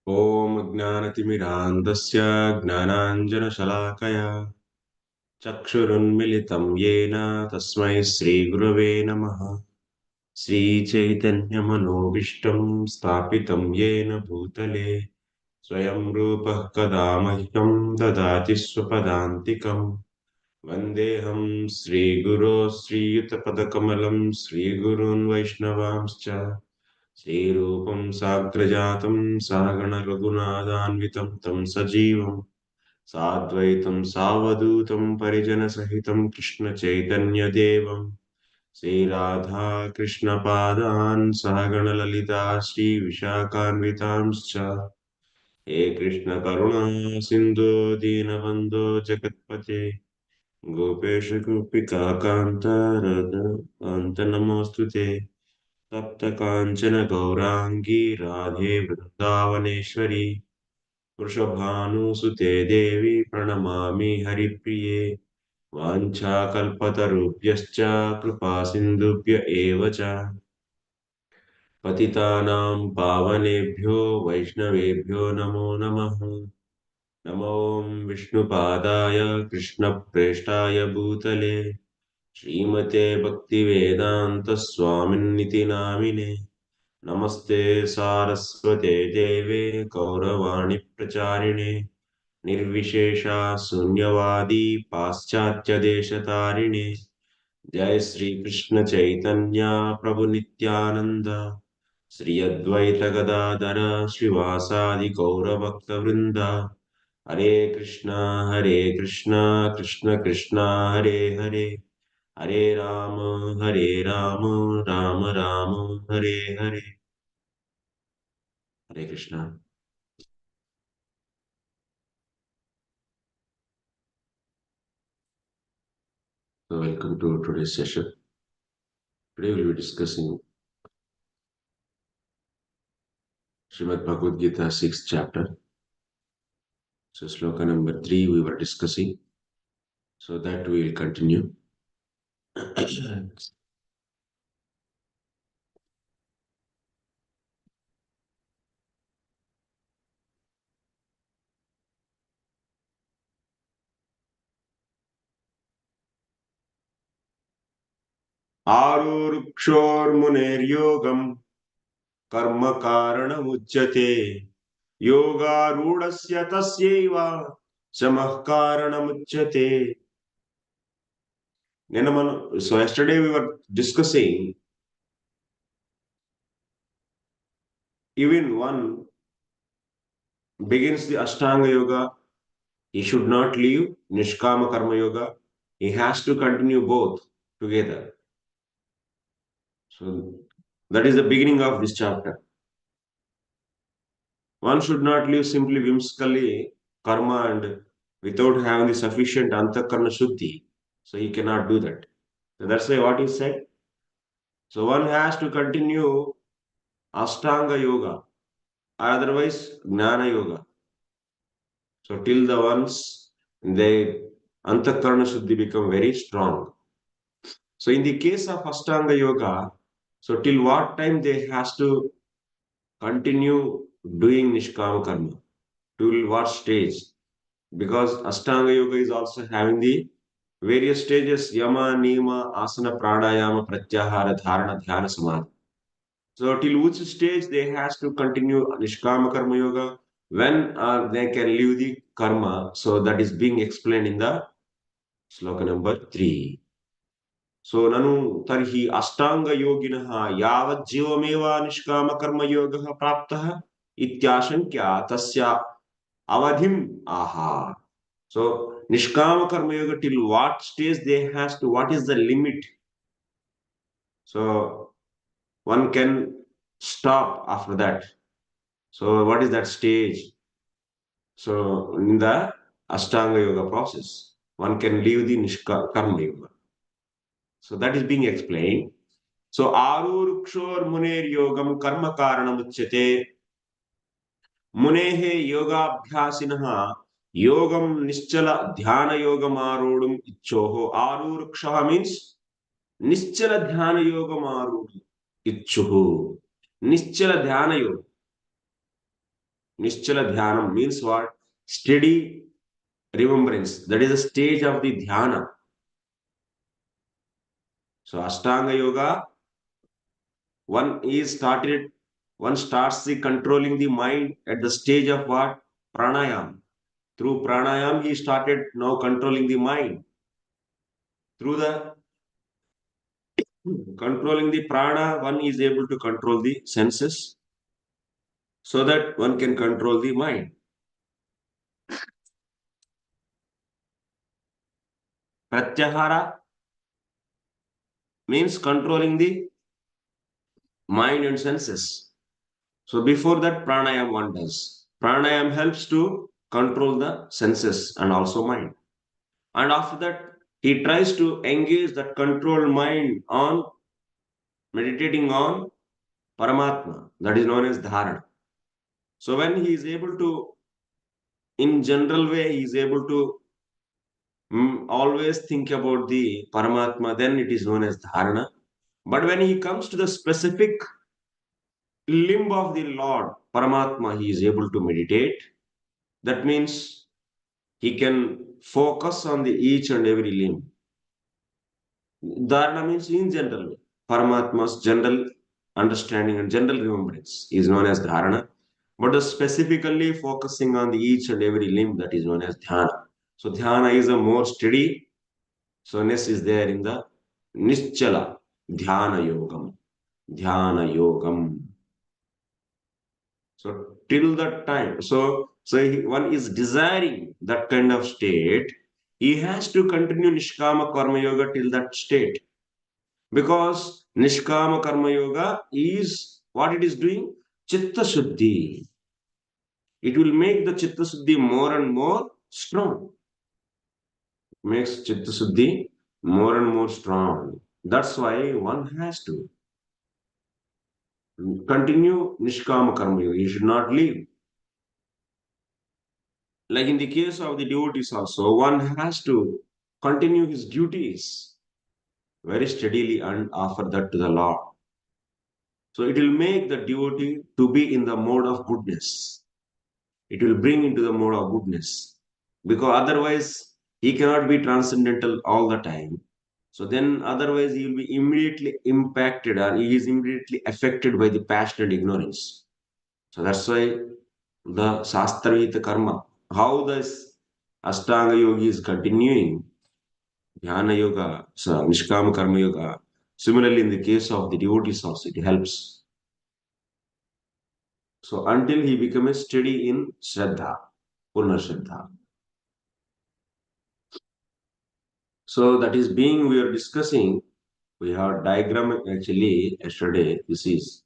ॐ ज्ञानतिमिरान्धस्य ज्ञानाञ्जनशलाकया चक्षुरुन्मिलितं येन तस्मै श्रीगुरवे नमः। श्रीचैतन्यमनोभीष्टं स्थापितं येन भूतले स्वयं रूपः कदा मह्यं ददाति स्वपदान्तिकम्। वन्देऽहं श्रीगुरो श्रीयुतपदकमलं श्रीगुरून् वैष्णवांश्च श्रीरूपं साग्रजातं सहगणरघुनाथान्वितं तं सजीवं साद्वैतं सावधूतं परिजनसहितं कृष्णचैतन्यदेवं श्रीराधा कृष्णपादान् सहगणललिता श्रीविशाखान्वितांश्च हे कृष्णकरुणा सिन्धो दीनबन्धो जगत्पते गोपेश गोपिकान्त राधाकान्त नमोऽस्तु ते। तप्त कांचन गौरांगी राधे वृंदावनेश्वरी वृषभानुसुते देवी प्रणमामि हरिप्रिये। वाञ्छाकल्पतरुभ्यश्च कृपा सिन्धुभ्य एव च पतितानां पावनेभ्यो वैष्णवेभ्यो नमो नमः। नमो विष्णुपादाय कृष्णप्रेष्ठाय भूतले श्रीमते भक्तिवेदांत स्वामिन्निति नामिने। नमस्ते सारस्वते देवे गौरवाणी प्रचारिणे निर्विशेषा शून्यवादी पाश्चात्य देशतारिणे। जय श्री कृष्ण चैतन्य प्रभु नित्यानंद श्री अद्वैत गदाधर श्रीवासादि गौरभक्त वृंद। हरे Krishna Krishna Krishna Hare Hare Hare Ram Ram Ram Hare Hare. Hare Krishna. So welcome to today's session. Today we'll be discussing Srimad Bhagavad Gita 6th chapter. So sloka number 3 we were discussing. So that we will continue. आरुरुक्षोर्मुनेर्योगं कर्म कारणमुच्यते योगारूढस्य तस्यैव शमः कारणमुच्यते. So yesterday we were discussing even one begins the Ashtanga Yoga, he should not leave Nishkama Karma Yoga. He has to continue both together. So that is the beginning of this chapter. One should not live simply whimsically karma and without having the sufficient antakarna shuddhi. So he cannot do that. So that's why what he said. So one has to continue Ashtanga Yoga, otherwise Gnana Yoga. So till the ones they antakarna shuddhi become very strong. So in the case of Ashtanga Yoga, so till what time they has to continue doing Nishkama Karma? Till what stage? Because Ashtanga Yoga is also having the various stages Yama, Nima, Asana, Pranayama, Pratyahara, Dharana, Dhyana, Samadhi. So till which stage they has to continue Nishkama Karma Yoga? When they can leave the karma? So that is being explained in the sloka number 3. सो ननु तर्हि अष्टांगयोगिनः यावज्जीवमेव निष्कामकर्मयोगः प्राप्तः इत्याशङ्क्या तस्य avadhim aha. So nishkama karma yoga till what stage they has to, what is the limit? So one can stop after that. So what is that stage? So in the ashtanga yoga process one can leave the karma yoga. So that is being explained. So arurukshor muner yogam karma karanamuchyate. मुनेः योगाभ्यासिनः योगम निश्चल ध्यान योगम आरूढ़ इच्छोः. आरूढ़ means निश्चल ध्यान योगम आरूढ़ इच्छुः. निश्चल ध्यान योग Nischala Dhyanam means what? Steady remembrance. That is the stage of the dhyana. So Ashtanga Yoga, one starts the controlling the mind at the stage of what? Pranayam. Through pranayam, he started now controlling the mind. Through the controlling the prana, one is able to control the senses so that one can control the mind. Pratyahara means controlling the mind and senses. So before that, pranayam one does. Pranayam helps to control the senses and also mind. And after that, he tries to engage that controlled mind on meditating on Paramatma, that is known as Dharana. So when he is able to, in general way, he is able to always think about the Paramatma, then it is known as Dharana. But when he comes to the specific limb of the Lord, Paramatma, he is able to meditate. That means he can focus on the each and every limb. Dharana means in general, Paramatma's general understanding and general remembrance is known as Dharana. But specifically focusing on the each and every limb, that is known as Dhyana. So Dhyana is a more steady. So ness is there in the Nischala Dhyana Yogam. Dhyana Yogam. So till that time, one is desiring that kind of state, he has to continue Nishkama Karma Yoga till that state. Because Nishkama Karma Yoga is what it is doing? Chitta Shuddhi. It will make the Chitta Shuddhi more and more strong. Makes Chitta Shuddhi more and more strong. That's why one has to continue Nishkama Karma Yoga. He should not leave. Like in the case of the devotees also, one has to continue his duties very steadily and offer that to the Lord. So it will make the devotee to be in the mode of goodness. It will bring into the mode of goodness. Because otherwise, he cannot be transcendental all the time. So then otherwise he will be immediately impacted or he is immediately affected by the passion and ignorance. So that's why the Sastravita Karma, how this Ashtanga Yogi is continuing Dhyana Yoga, so Nishkama Karma Yoga. Similarly, in the case of the devotees also, it helps. So until he becomes steady in Shraddha, Purna Shraddha. So that is being we are discussing. We have diagram actually yesterday. This is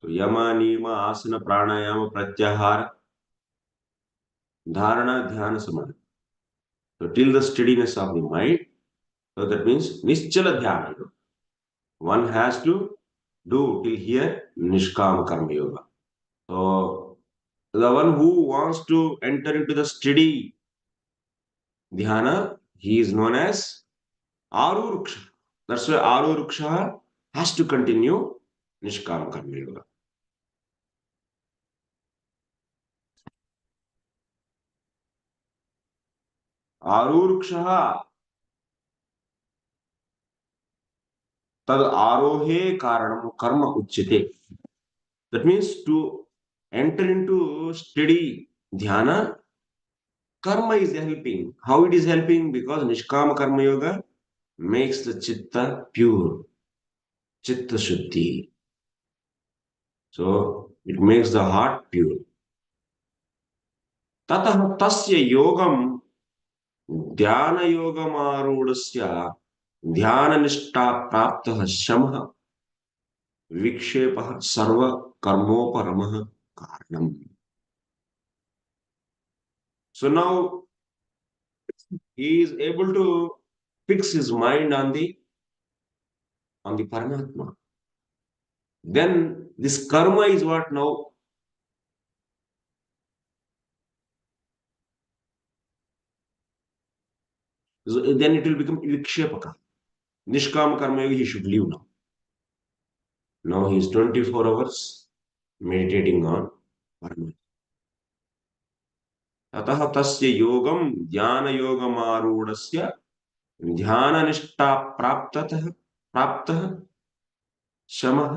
so Yama, Nima, Asana, Pranayama, Pratyahara, Dharana, Dhyana, Samadhi. So till the steadiness of the mind. So that means Nischala Dhyana. One has to do till here Nishkama Karma Yoga. So the one who wants to enter into the steady dhyana, he is known as Aruruksha. That's why Aruruksha has to continue Nishkama Karma Yoga. Aruruksha tad arohe karanam karma uchyate. That means to enter into steady dhyana, karma is helping. How it is helping? Because Nishkama Karma Yoga makes the chitta pure, chitta shuddhi. So it makes the heart pure. ततः तस्य योगम ध्यान योगमारूढ़स्य ध्याननिष्ठा प्राप्तः शमः विक्षेपः सर्व कर्मोपरमः कारणम्. So now he is able to fix his mind on the Paramatma. Then this karma is what now then it will become vikshepaka. Nishkama karma yogi he should leave now. Now he is 24 hours meditating on Paramahansa. अतः तस्य योगं ध्यानयोगमारूढस्य ध्याननिष्ठा प्राप्तः शमः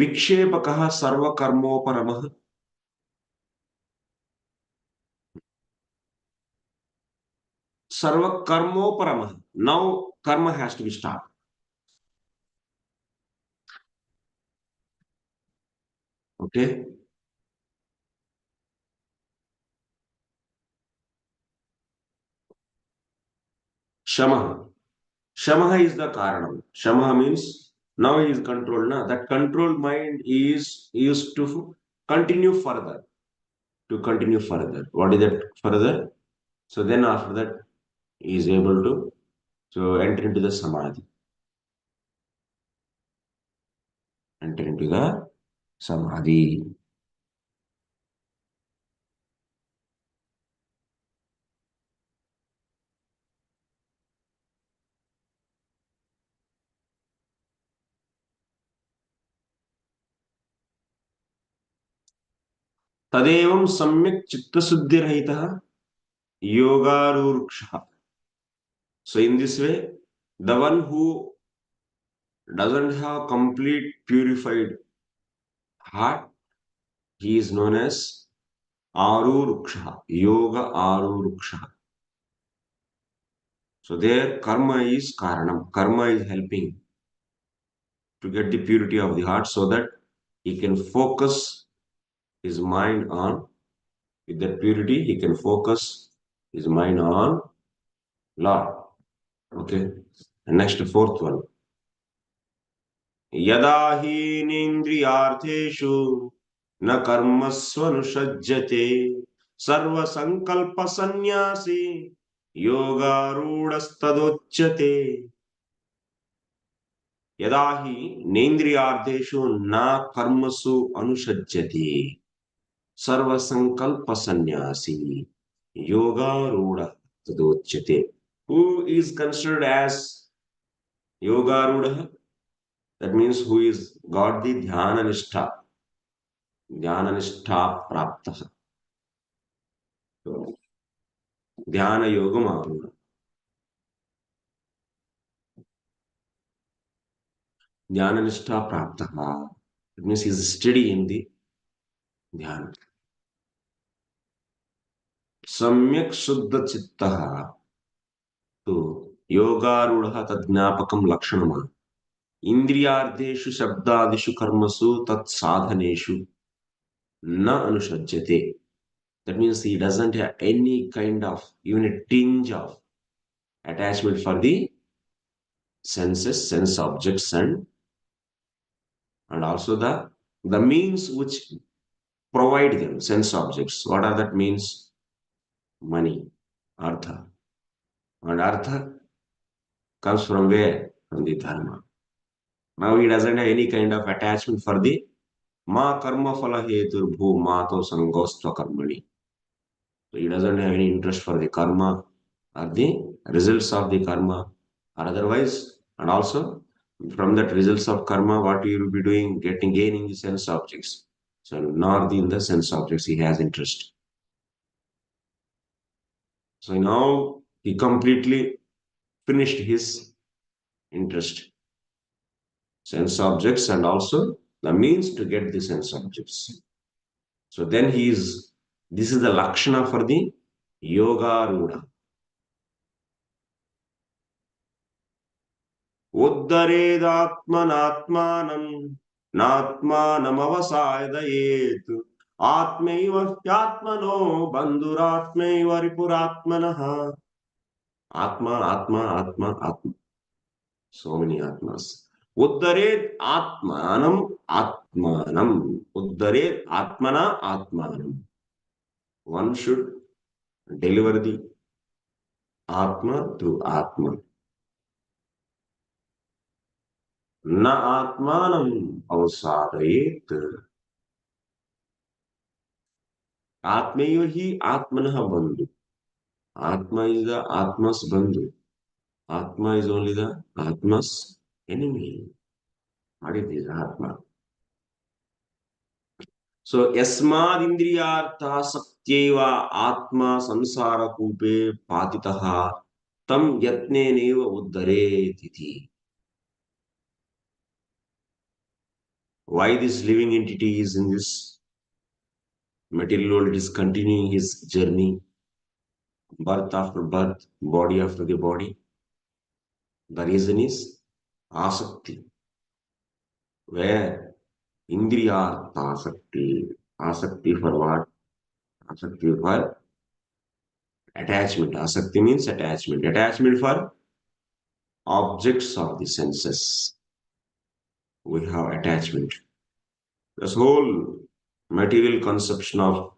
विक्षेपकः सर्वकर्मोपरमः. सर्वकर्मोपरमः. Now karma has to be stopped. Okay. Shamaha. Shamaha is the karanam. Shamaha means now he is controlled. Na? That controlled mind is used to continue further. To continue further. What is that further? So then after that he is able to enter into the samadhi. Enter into the samadhi. तदेवं सम्यक् चित्तशुद्धिरहितः योगारूढः. So in this way, the one who doesn't have complete purified heart, he is known as Aruruksha, Yoga Aruruksha. So there karma is karanam. Karma is helping to get the purity of the heart so that he can focus his mind on, with that purity, he can focus his mind on Lord. Okay. And next, fourth one. यदा हीनेन्द्रियार्थेषु न कर्मस्वनुषज्यते सर्वसंकल्पसन्न्यासी योगारूढस्तदोच्यते. यदा हि नेन्द्रियार्थेषु न कर्मसु अनुषज्यते सर्वसंकल्पसन्न्यासी योगारूढस्तदोच्यते. Who is considered as yogaruda? That means who is got the dhyananistha praptah. So, dhyana yogam aruna. Dhyananistha praptah. It means he is steady in the dhyana. Samyak shuddha chittaha to yogarudha tadjnapakam lakshanama. Indriyardeshu shabdadishu karmasu tat sadhaneshu na anushajyate. That means he doesn't have any kind of, even a tinge of attachment for the senses, sense objects, and also the means which provide them, sense objects. What are that means? Money, artha. And artha comes from where? From the dharma. Now he doesn't have any kind of attachment for the ma karma phala hetur bhu mato sangostva karmani. So he doesn't have any interest for the karma or the results of the karma or otherwise. And also from that results of karma, what you will be doing, gaining the sense objects. So not in the sense objects he has interest. So now he completely finished his interest. Sense objects and also the means to get the sense objects. So then this is the lakshana for the yoga ruda. Uddharedatmanatmanam natmanamavasayadayet atmaiva hyatmano bandhuratmaiva ripuratmanaha. Atma. So many atmas. Uddharet atmanam. Uddharet atmanam. One should deliver the atma through atma. Na atmanam avasadayet. Atmaiva hi atmanaha bandhu. Atma is the atma's bandhu. Atma is only the atma's enemy. What is this atma? So yasmad indriyartha satyeva atma samsara kupe patitaha tam yatneneva uddharetiti. Why this living entity is in this material world, it is continuing his journey, birth after birth, body after the body. The reason is asakti, where indriyartha asakti, asakti for what? Asakti for attachment. Asakti means attachment. Attachment for objects of the senses. We have attachment. This whole material conception of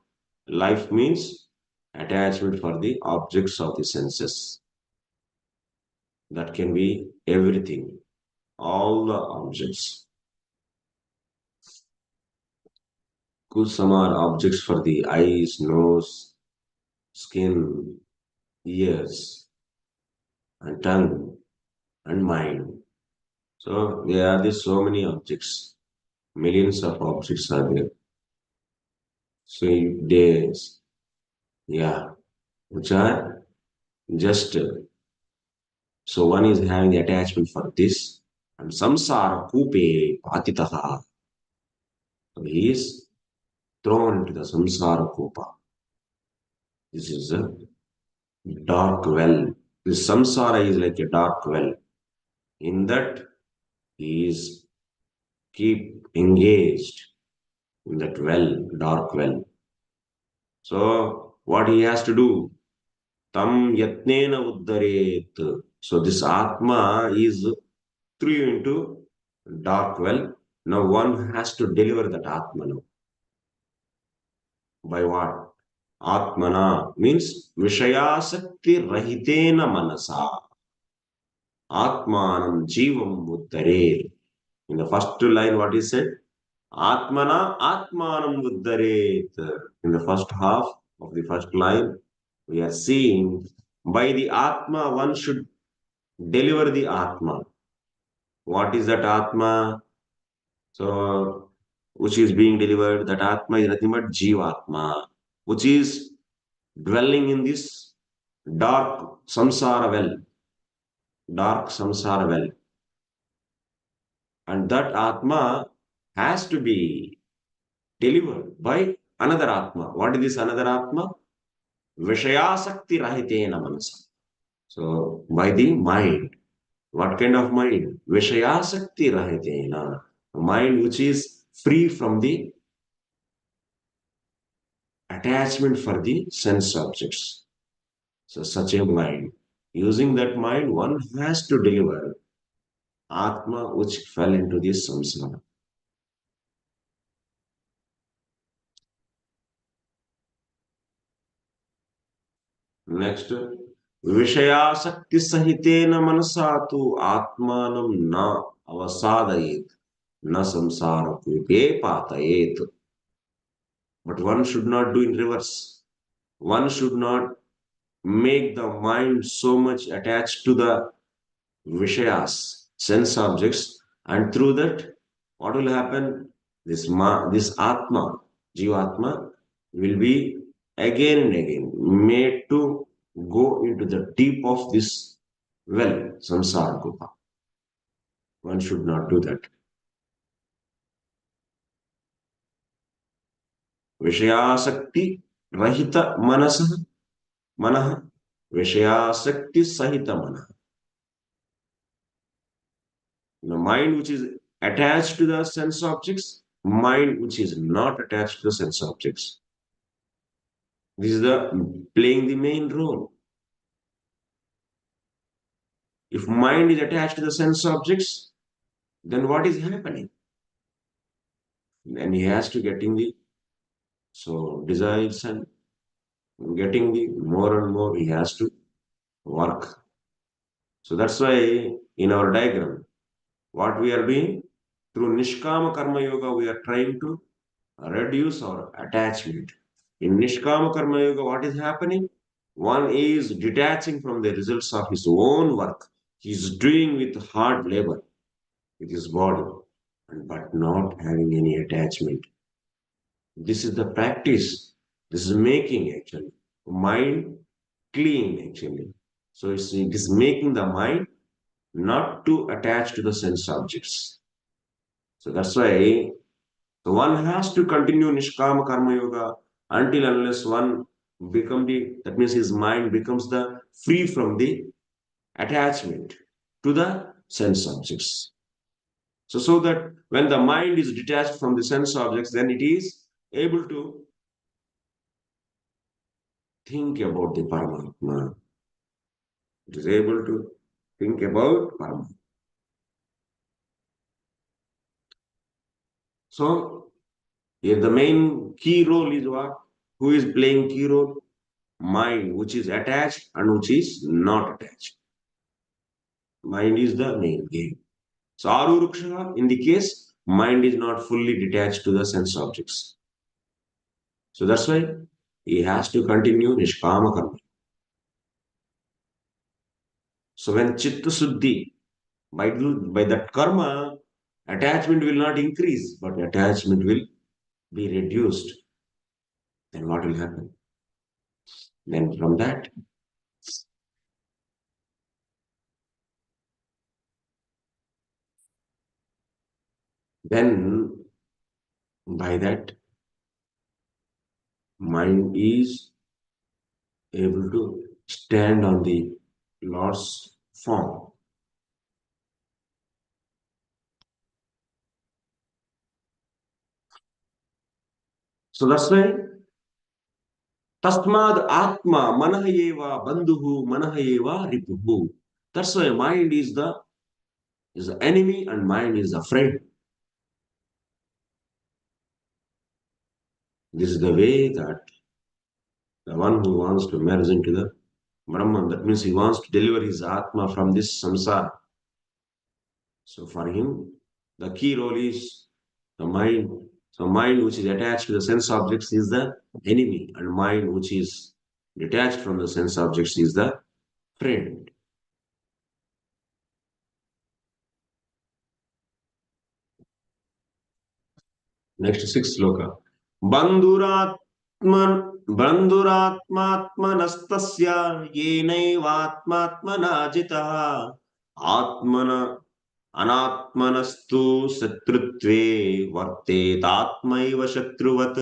life means attachment for the objects of the senses. That can be everything, all the objects. Could some are objects for the eyes, nose, skin, ears, and tongue, and mind. So there are these so many objects. Millions of objects are there. So there's, yeah, which are just so one is having the attachment for this, and samsara kupe patitaha. So he is thrown into the samsara kupa. This is a dark well. This samsara is like a dark well. In that he is keep engaged in that well, dark well. So what he has to do? Tam yatnena uddaret. So this Atma is threw you into dark well. Now one has to deliver that Atma now. By what? Atmana means Vishayasakti Rahitena Manasa. Atmanam Jivam Uddare. In the first line, what is said? Atmana Atmanam Uddaret. In the first half of the first line, we are seeing by the Atma one should deliver the Atma. What is that Atma? So, which is being delivered, that Atma is nothing but Jivatma, which is dwelling in this dark samsara well, dark samsara well. And that Atma has to be delivered by another Atma. What is this another Atma? Vishayasakti rahitena manasa. So, by the mind. What kind of mind? Vishayasakti rahitena. A mind which is free from the attachment for the sense objects. So, such a mind. Using that mind, one has to deliver Atma which fell into the samsara. Next, Vishayasakti sahitena manasatu Atmanam na avasadayet na samsara kupe patayet. But one should not do in reverse. One should not make the mind so much attached to the Vishayas, sense objects, and through that, what will happen? This Atma, Jivatma, will be again and again made to go into the deep of this well, samsara kupa. One should not do that. Vishayasakti rahita manasa, manaha, Vishayasakti sahita manaha. The mind which is attached to the sense objects, mind which is not attached to the sense objects. This is the playing the main role. If mind is attached to the sense objects, then what is happening? Then he has to getting the desires and getting the more and more he has to work. So that's why in our diagram, what we are doing through Nishkama Karma Yoga, we are trying to reduce our attachment. In Nishkama Karma Yoga, what is happening? One is detaching from the results of his own work. He is doing with hard labor with his body, but not having any attachment. This is the practice. This is making actually mind clean actually. So it is making the mind not to attach to the sense objects. So that's why one has to continue Nishkama Karma Yoga until unless one become that means his mind becomes the free from the attachment to the sense objects. So that when the mind is detached from the sense objects, then it is able to think about the Paramatma. It is able to think about Paramatma. So here the main key role is what? Who is playing key role? Mind, which is attached and which is not attached. Mind is the main game. So Aruruksha, in the case, mind is not fully detached to the sense objects. So that's why he has to continue Nishkama Karma. So when Chitta Suddhi, by that karma, attachment will not increase, but attachment will be reduced. Then what will happen? Then from that, then by that, mind is able to stand on the Lord's form. So that's why Tasmad Atma Manahayeva Bandhuhu Manahayeva Ripuhu. That's why mind is the enemy and mind is the friend. This is the way that the one who wants to merge into the Brahman, that means he wants to deliver his Atma from this samsara. So for him, the key role is the mind. So mind which is attached to the sense objects is the enemy, and mind which is detached from the sense objects is the friend. Next sixth sloka. Bandhuratman Bandhuratmatmanastasya yenaivatmatmana jitah atmana anatmanastu satrutve vartetatmaiva shatruvat.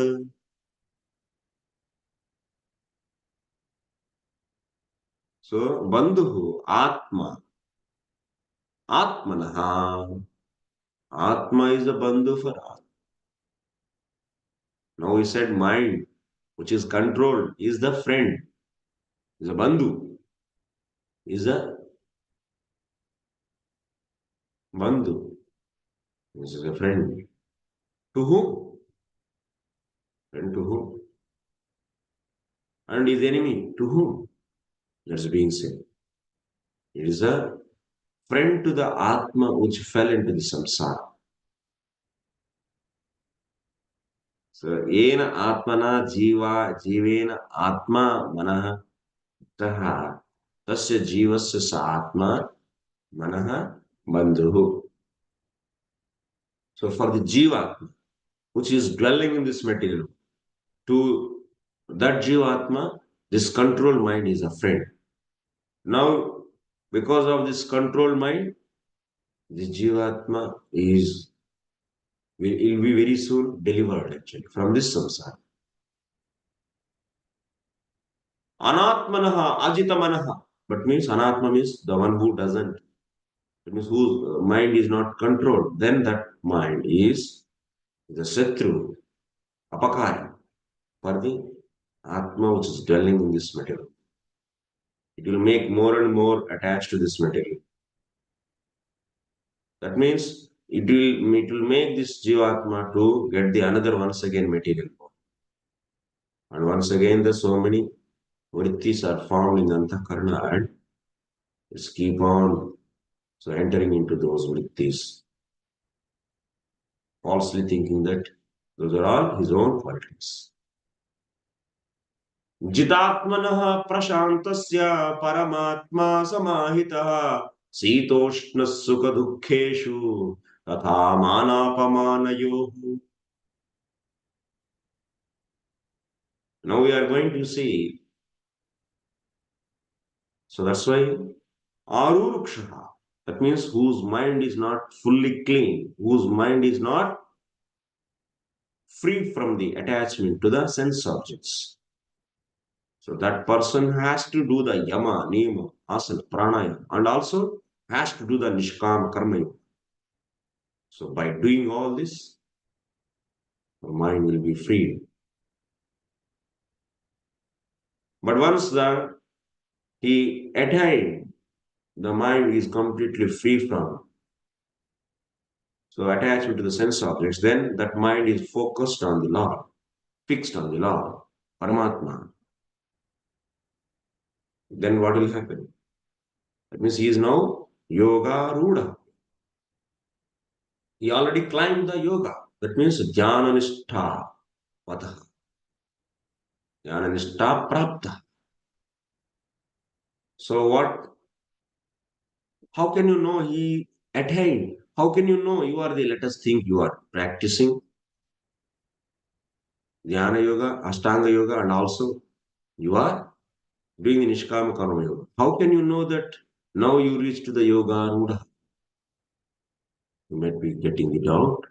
So bandhu atma atmanaha. Atma is the bandhu for atma. Now he said mind, which is controlled, is the friend, is a bandhu, is a bandhu, this is a friend. To whom? Friend to whom? And his enemy to whom? That's being said. It is a friend to the Atma which fell into the samsara. So, yena atmana jivena atma manaha taha tasya jivasya sa atma manaha bandhuhu. So, for the jiva, which is dwelling in this material, to that jivatma, this control mind is a friend. Now, because of this control mind, the jivatma will be very soon delivered actually from this samsara. Anatmanaha, ajitamanaha, but means anatma means the one who doesn't, it means whose mind is not controlled. Then that mind is the satru, apakari, for the atma which is dwelling in this material. It will make more and more attached to this material. That means it will make this jivatma to get the another once again material. And once again, the so many vrittis are formed in Antakarna and it's keep on so entering into those vrittis, falsely thinking that those are all his own qualities. Jitatmanah prashantasya paramatma samahitah शीतोष्ण सुख दुखेषु, तथा शीतोष्णसुखदुःखेषु, तथा मानापमानयोः. Now we are going to see. So that's why Aruruksha, that means whose mind is not fully clean, whose mind is not free from the attachment to the sense objects. So that person has to do the yama, niyama, asana, pranayama, and also has to do the nishkama karma yoga. So by doing all this, the mind will be freed. But once he attained, the mind is completely free from so attachment to the sense objects, then that mind is focused on the Lord, fixed on the Lord, Paramatma. Then what will happen? That means he is now yoga ruda. He already climbed the yoga. That means jnana nishtha vatah. Jnana nishtha prapta. So what? How can you know he attained? How can you know you are the, let us think you are practicing Jnana yoga, Ashtanga yoga, and also you are doing the Nishkama Karma yoga. How can you know that now you reach to the yoga ruda? You might be getting the doubt.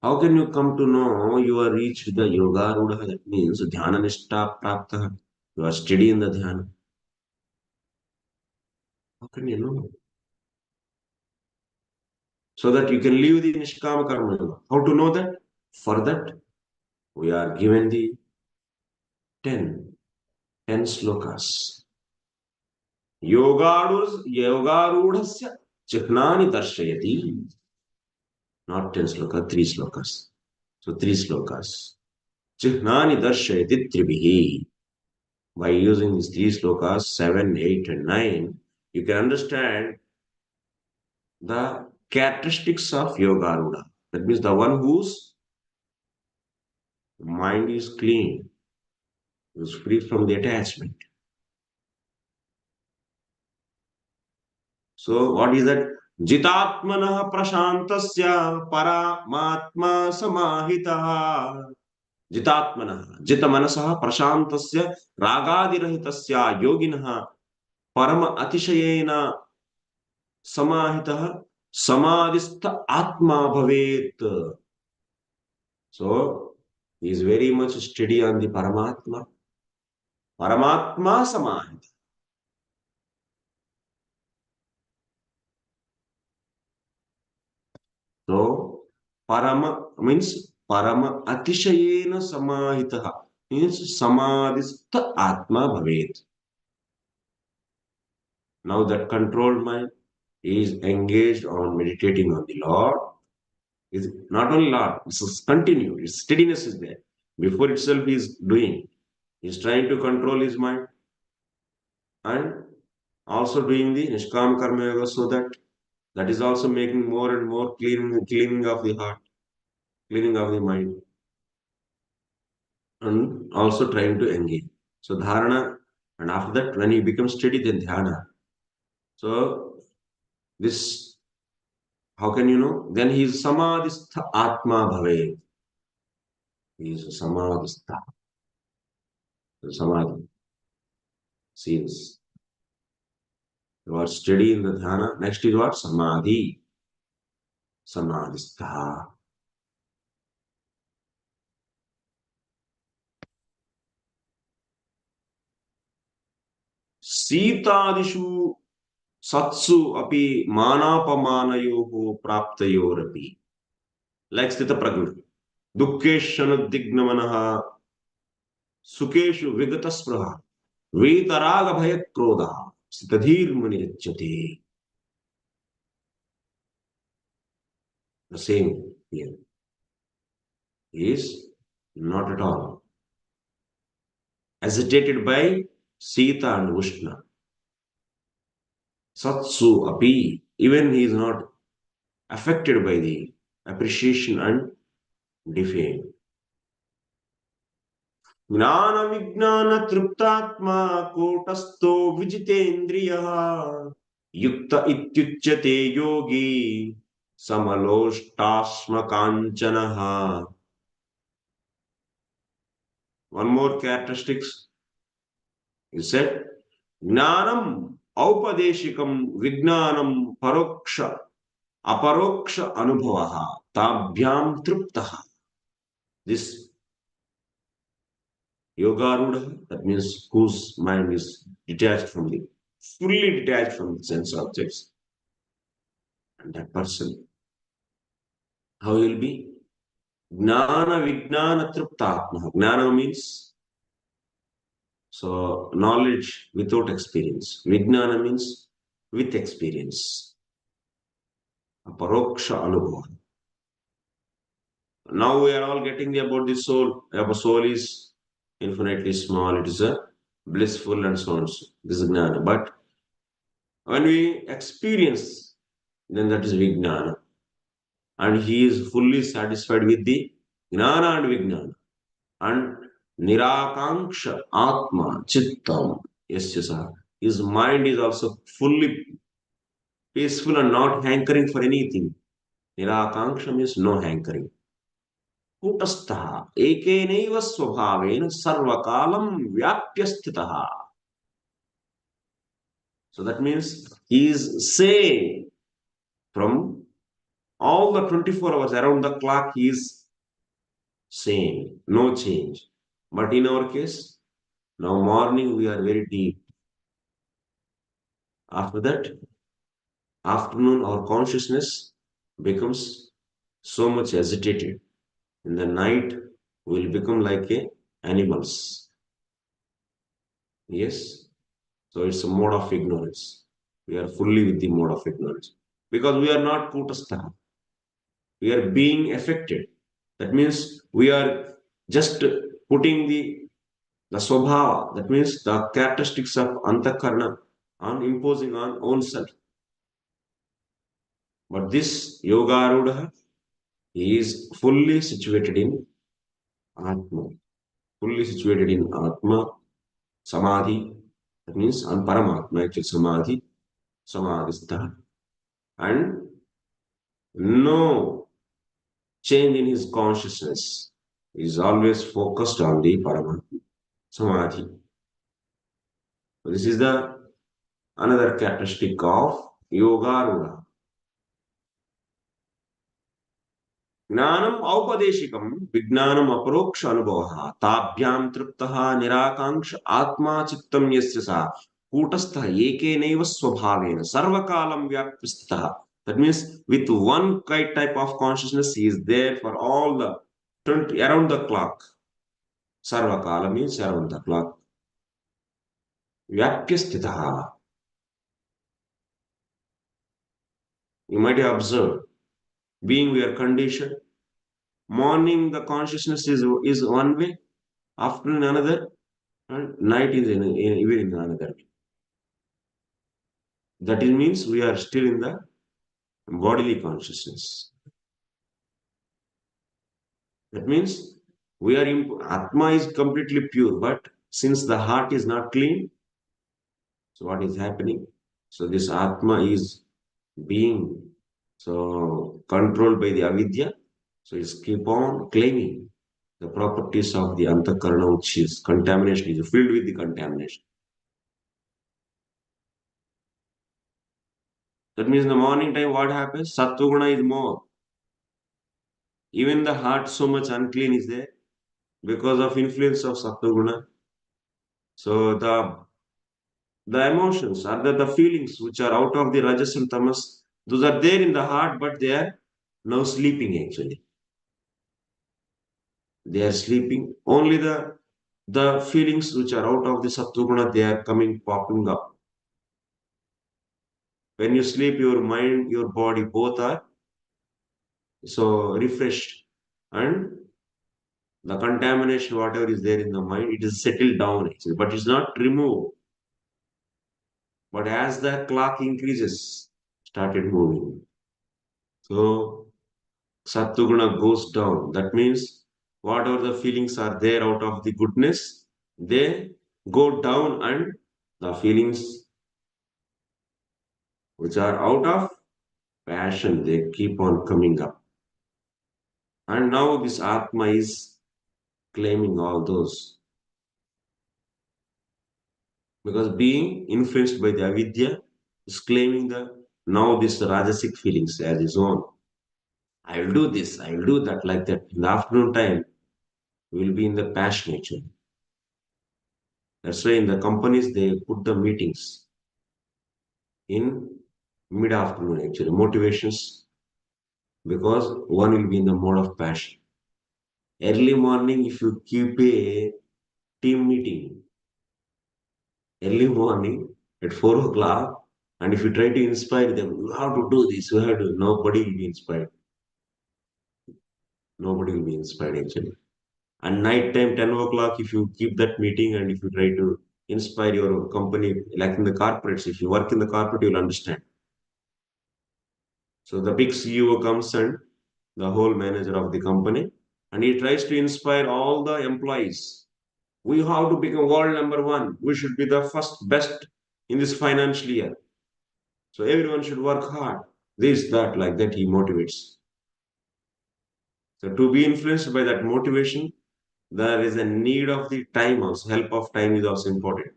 How can you come to know you are reached the yoga ruda? That means dhyana nishtha prapta. You are steady in the dhyana. How can you know? So that you can leave the Nishkama Karma yoga. How to know that? For that, we are given the 10, 10 slokas. Yogarudhasya chihnani darshayati. Not 10 slokas, 3 slokas. So 3 slokas. Chihnani darshayati tribihi. By using these 3 slokas, 7, 8, and 9, you can understand the characteristics of Yogaruda. That means the one whose mind is clean, who is free from the attachment. So, what is that? Jitatmanah prashantasya paramatma samahitaha. Jitatmanah. Jitamanasah prashantasya ragadilahitasya yoginah parama atishayena samahitah samadhistha atma bhavet. So, he is very much steady on the Paramatma. Paramatma samahita. So, Parama means Parama Atishayena Samahita means Samadhistha Atma Bhavet. Now that controlled mind is engaged on meditating on the Lord. Is not only Lord, it's continued, its steadiness is there. Before itself he is doing. He is trying to control his mind and also doing the Nishkam Karma Yoga so that that is also making more and more cleaning of the heart, cleaning of the mind, and also trying to engage. So dharana, and after that, when he becomes steady, then dhyana. So this, how can you know? Then he is samadhistha atma bhave. He is samadhistha. So samadhi. Seems you are steady in the dhyana. Next is what? Samadhi. Samadhistha. सीतादिषु सत्सु अपि मानापमानयोः प्राप्तयोरपि like स्थित प्रज्ञ दुःखेषनुद्विग्नमनः सुखेषु विगतस्पृहा वीतरागभयक्रोधः स्थितधीर्मुनिरुच्यते. The same here is not at all agitated by Sita and Ushna. Satsu api, even he is not affected by the appreciation and defame. ज्ञान विज्ञान तृप्तात्मा कूटस्थो विजितेन्द्रियः युक्त इत्युच्यते योगी समलोष्टाश्म काञ्चनः. One more characteristics is said, Gnanam aupadeshikam vignanam paroksha aparoksha anubhavaha tabhyam triptaha. This yogaruda, that means whose mind is detached from the, fully detached from the sense objects. And that person, how he will be? Gnana Vijnana Triptatma. Gnana means so knowledge without experience. Vijnana means with experience. Paroksha Anubhava. Now we are all getting about the soul. Our soul is infinitely small. It is a blissful and so on. This is Gnana. But when we experience, then that is Vijnana. And he is fully satisfied with the Gnana and Vijnana. And Nirakanksha Atma Chittam. Yes, yes, sir. His mind is also fully peaceful and not hankering for anything. Nirakanksha means no hankering. Kutastha ekenaiva swabhavena sarvakalam vyapyasthitaha. So that means he is sane from all the 24 hours around the clock. He is sane, no change. But in our case, now morning we are very deep. After that, afternoon our consciousness becomes so much agitated. In the night, we will become like animals. Yes. So it's a mode of ignorance. We are fully with the mode of ignorance. Because we are not kutastha. We are being affected. That means we are just putting the swabhava, that means the characteristics of antakarna on imposing on own self. But this yoga arudha is fully situated in Atma, fully situated in Atma, Samadhi, that means on Paramatma, actually Samadhi, Samadhistha, and no change in his consciousness. He is always focused on the Paramatma, Samadhi. So this is the another characteristic of Yoga. Gnanam aupadeshikam vignanam aparoksha anubhavaha tabhyam triptaha nirakanksha atma chittam yasya sa kutastha ekenaiva swabhavena sarvakalam vyapistha. That means with one type of consciousness he is there for all the 20 around the clock. Sarvakala means around the clock. Vyapyastha. You might have observed, being we are conditioned, morning the consciousness is one way, afternoon another, and night is even in another. That means we are still in the bodily consciousness. That means we are Atma is completely pure, but since the heart is not clean, so what is happening? So this Atma is being so controlled by the avidya. So it's keep on claiming the properties of the antakarna, which is contamination, is filled with the contamination. That means in the morning time, what happens? Sattva is more. Even the heart so much unclean is there because of influence of Sattva. So the emotions or the feelings which are out of the Rajas and Tamas, those are there in the heart, but they are now sleeping actually. They are sleeping. Only the feelings which are out of the Sattva, they are coming, popping up. When you sleep, your mind, your body, both are so refreshed, and the contamination, whatever is there in the mind, it is settled down actually, but it's not removed. But as the clock increases, started moving. So Sattuguna goes down. That means whatever the feelings are there out of the goodness, they go down, and the feelings which are out of passion, they keep on coming up. And now this Atma is claiming all those. Because being influenced by the avidya is claiming the now this rajasic feelings as his own. I will do this, I will do that, like that. In the afternoon time, we will be in the passion actually. That's why in the companies they put the meetings in mid-afternoon actually, motivations, because one will be in the mode of passion. Early morning, if you keep a team meeting, early morning at 4 o'clock, and if you try to inspire them, you have to do this, you have to, nobody will be inspired. Nobody will be inspired actually. And night time, 10 o'clock, if you keep that meeting and if you try to inspire your company, like in the corporates, if you work in the corporate, you'll understand. So the big CEO comes and the whole manager of the company, and he tries to inspire all the employees. We have to become world number one. We should be the first best in this financial year. So everyone should work hard. This, that, like that, he motivates. So to be influenced by that motivation, there is a need of the time also. Help of time is also important.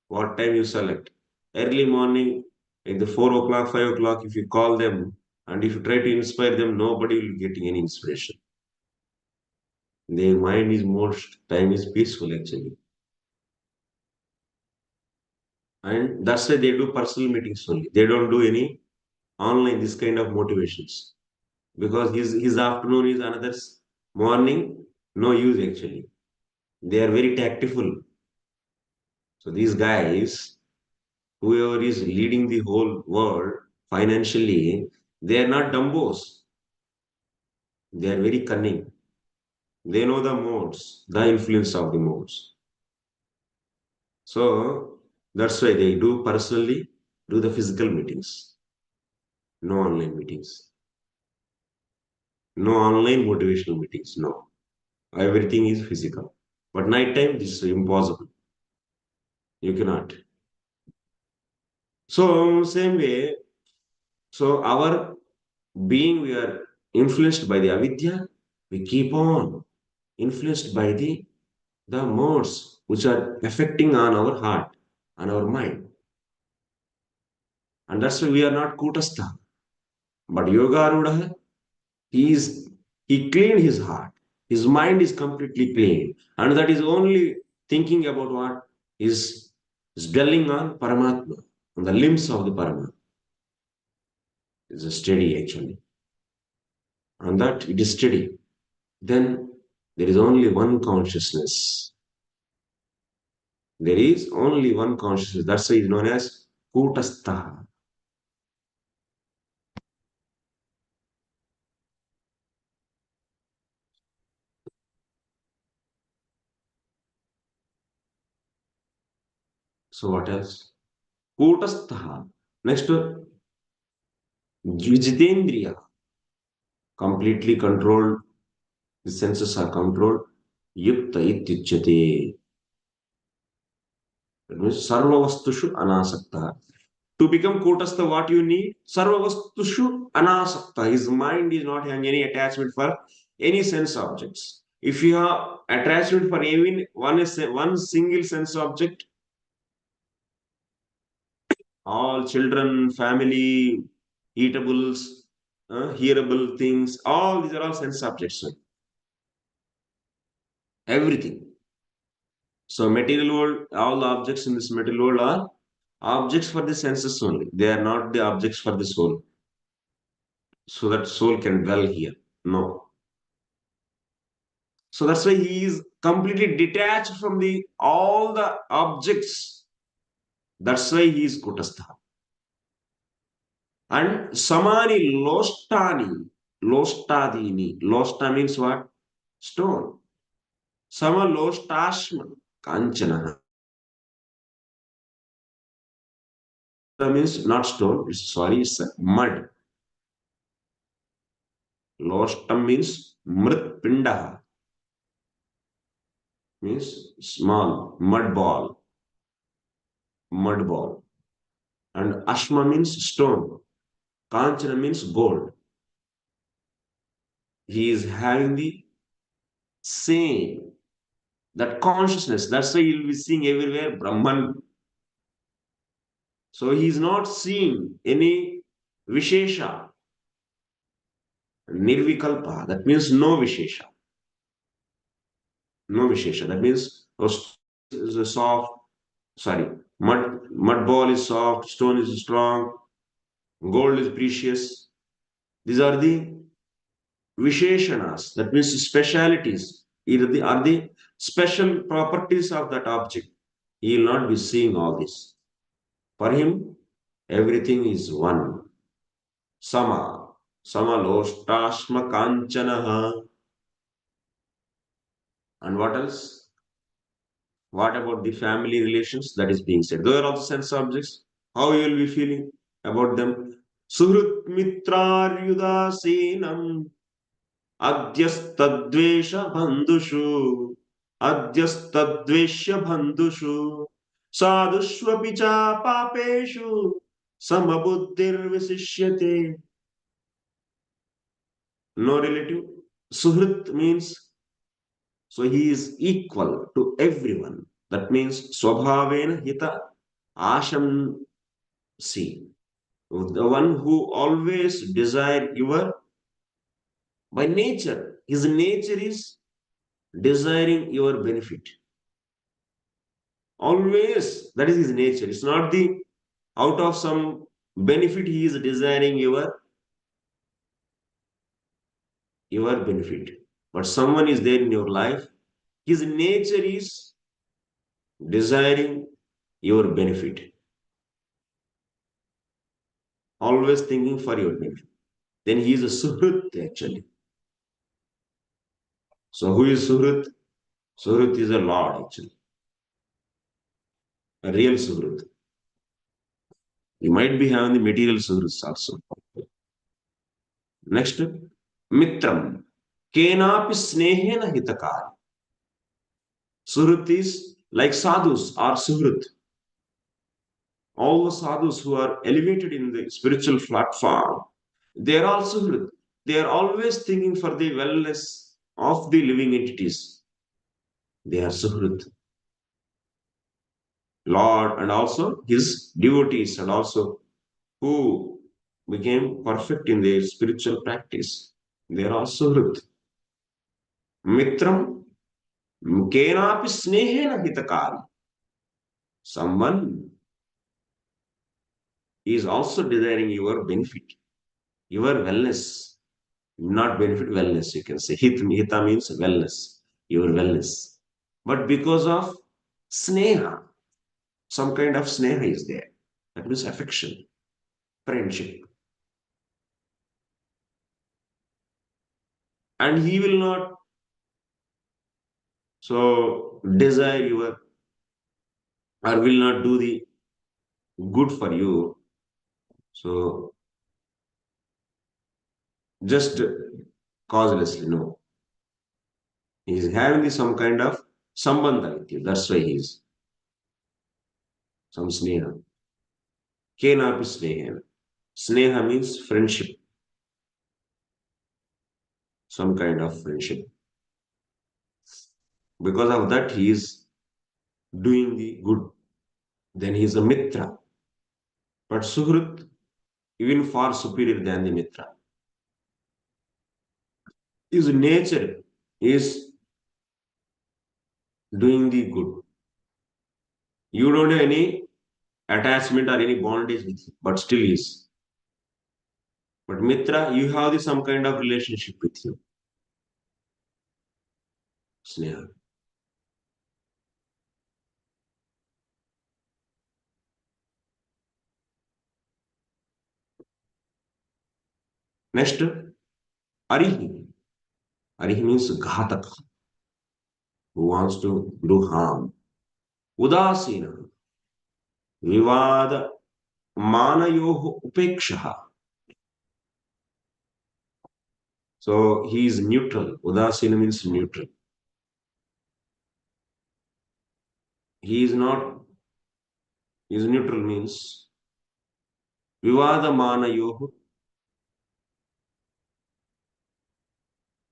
What time you select? Early morning, at the 4 o'clock, 5 o'clock, if you call them and if you try to inspire them, nobody will be getting any inspiration. Their mind is most time is peaceful actually. And that's why they do personal meetings only. They don't do any online this kind of motivations. Because his afternoon is another morning, no use actually. They are very tactful. So these guys, whoever is leading the whole world financially, they are not dumbos. They are very cunning. They know the modes, the influence of the modes. So that's why they do personally, do the physical meetings, no online meetings, no online motivational meetings, no. Everything is physical. But nighttime, this is impossible. You cannot. So same way, so our being we are influenced by the avidya, we keep on influenced by the modes which are affecting on our heart and our mind. And that's why we are not kutastha. But yoga Rudha, he is he cleaned his heart. His mind is completely clean. And that is only thinking about what is dwelling on Paramatma, on the limbs of the Paramatma. It's a steady actually. And that it is steady. Then there is only one consciousness. There is only one consciousness. That's why it's known as Kutastha. So what else? Kutastha. Next, Jitendriya. Completely controlled. The senses are controlled. Yukta ityuchyate. That means sarvavastushu anasakta. To become kutastha, what you need? Sarvavastushu anasakta. His mind is not having any attachment for any sense objects. If you have attachment for even one single sense object, all children, family, eatables, hearable things, all these are all sense objects. Everything. So material world, all the objects in this material world are objects for the senses only. They are not the objects for the soul. So that soul can dwell here. No. So that's why he is completely detached from the all the objects. That's why he is Kutastha. And Samani Lostani, Lostadini. Losta means what? Stone. Sama Lostashma, Kanchana. That means not stone, it's sorry, it's mud. Lostam means Mrit Pinda, means small, mud ball. And Ashma means stone. Kanchana means gold. He is having the same, that consciousness. That's why you'll be seeing everywhere Brahman. So he is not seeing any Vishesha, Nirvikalpa. That means no Vishesha. No Vishesha. That means is a soft, sorry, mud ball is soft, stone is strong, gold is precious. These are the Visheshanas. That means specialities. Either the are the special properties of that object. He will not be seeing all this. For him, everything is one. Sama. Samaloshtashma kanchanaha. And what else? What about the family relations? That is being said. Those are also sense objects. How you will be feeling about them? Suhrut mitraryudasinam adyastadvesha bandhushu adyastadvesha bandhushu sadhushvapi cha papeshu samabuddhir visishyate. No relative. Suhrit means so he is equal to everyone. That means swabhavena hita asham si. The one who always desire your by nature. His nature is desiring your benefit. Always that is his nature. It's not the out of some benefit he is desiring your benefit. But someone is there in your life. His nature is desiring your benefit. Always thinking for your benefit. Then he is a Suhrit actually. So who is Suhrit? Suhrit is a Lord actually. A real Suhrit. You might be having the material Suhrits also. Next, Mitram. Kenapi snehena hitakar. Suhrit is like sadhus or Suhrit. All the sadhus who are elevated in the spiritual platform, they are all Suhrit. They are always thinking for the wellness of the living entities. They are Suhrit. Lord and also his devotees and also who became perfect in their spiritual practice. They are all Suhrit. Mitram kenapi snehena hitakari. Someone is also desiring your benefit, your wellness, not benefit, wellness, you can say. Hita means wellness, your wellness. But because of sneha, some kind of sneha is there. That means affection, friendship. And he will not so desire your or will not do the good for you. So just causelessly, no. He is having some kind of sambandha with you. That's why he is some sneha. Kenapi snehena. Sneha means friendship, some kind of friendship. Because of that, he is doing the good. Then he is a mitra. But Suhrit, even far superior than the mitra. His nature is doing the good. You don't have any attachment or any bondage with him, but still is. But mitra, you have some kind of relationship with him. Sneha. Next, Arihi. Arihi means Ghataka, who wants to do harm. Udasina. Vivada Manayoh Upeksha. So he is neutral. Udasina means neutral. He is not, his neutral means Vivada Manayoh.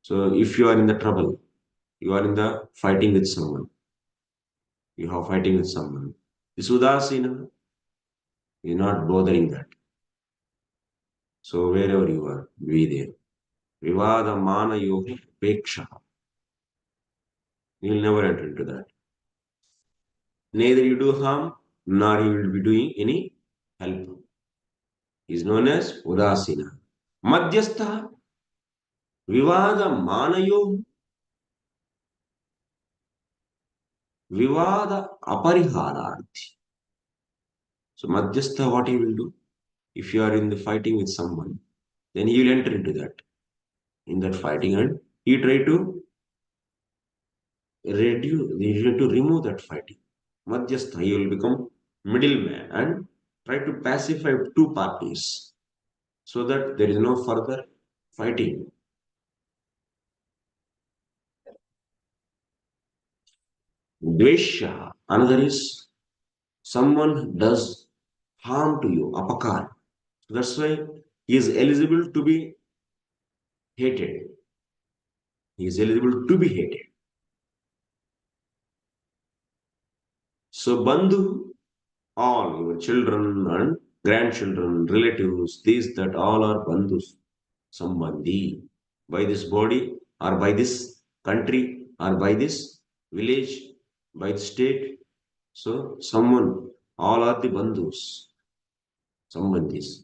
So if you are in the trouble, you are in the fighting with someone, you are fighting with someone. This Udasina, He's not bothering that. So wherever you are, be there. Vivada mana yoga peksha. You'll never enter into that. Neither you do harm, nor you will be doing any help. Is known as Udasina. Madhyastha Vivada Manayo Vivada Aparihararthi. So Madhyastha, what he will do? If you are in the fighting with someone, then he will enter into that, in that fighting, and he try to reduce, he try to remove that fighting. Madhyastha, he will become middleman and try to pacify two parties so that there is no further fighting. Dvesha, another is someone does harm to you, apakar. That's why he is eligible to be hated. He is eligible to be hated. So, Bandhu, all your children and grandchildren, relatives, these that all are Bandhus, Sambandhi, by this body or by this country or by this village, by the state. So, someone, all are the Bandhus, Sambandhis.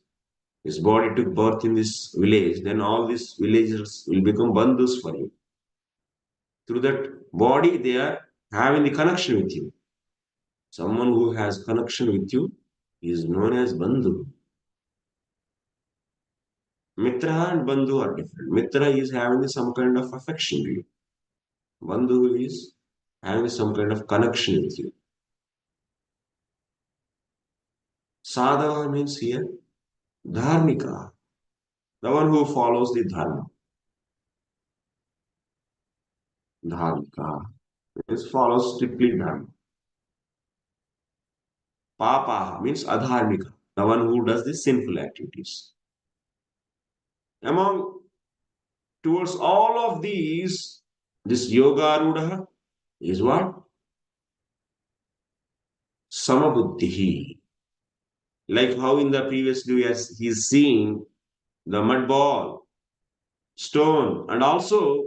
His body took birth in this village, then all these villagers will become bandhus for you. Through that body, they are having the connection with you. Someone who has connection with you is known as bandhu. Mitra and bandhu are different. Mitra is having some kind of affection to you. Bandhu is having some kind of connection with you. Sadhava means here dharmika, the one who follows the dharma. Dharmika means follows strictly dharma. Papa means adharmika, the one who does the sinful activities. Among towards all of these, this yoga rudha is what? Samabuddhi. Like how in the previous years he's seeing the mud ball, stone, and also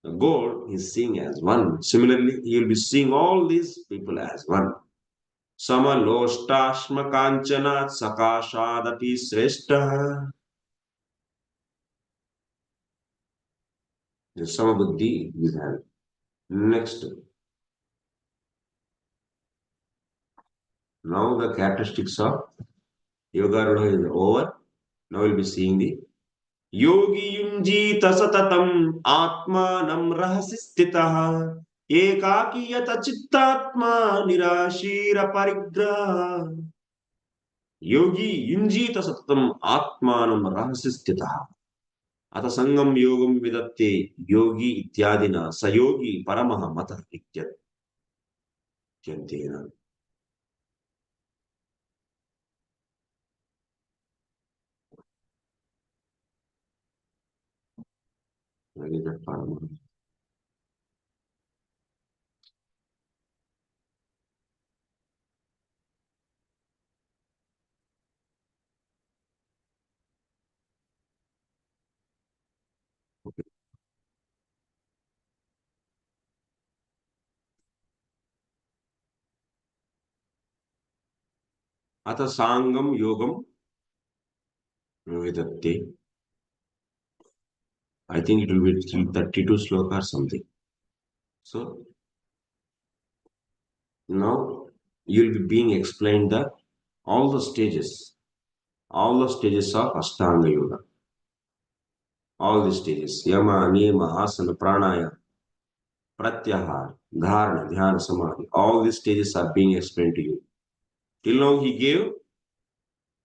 the gold, he's seeing as one. Similarly, he will be seeing all these people as one. Samaloštashma kanchana sakashadapi sreshta. The Samabuddhi we have. Next, now the characteristics of Yoga Rudha is over. Now we'll be seeing the Yogi Yunjita Satatam Atmanam Rahasi Stitaha Ekakiyata Chittatma Nirashira Parigraha. Yogi Yunjita Satatam Atmanam Rahasi Stitaha Ata Sangam Yogam Vidatte Yogi Ityadina Sayogi Paramaha Mata Ityantena. Where is that Paramaha? Ata Sangam Yogam Vidatte. I think it will be 32 sloka or something. So now you'll be being explained the all the stages of Ashtanga Yoga, all the stages, Yama, Niyama, Asana, Pranaya, Pratyahar, Dharana, Dhyana, Samadhi, all these stages are being explained to you. Till now he gave,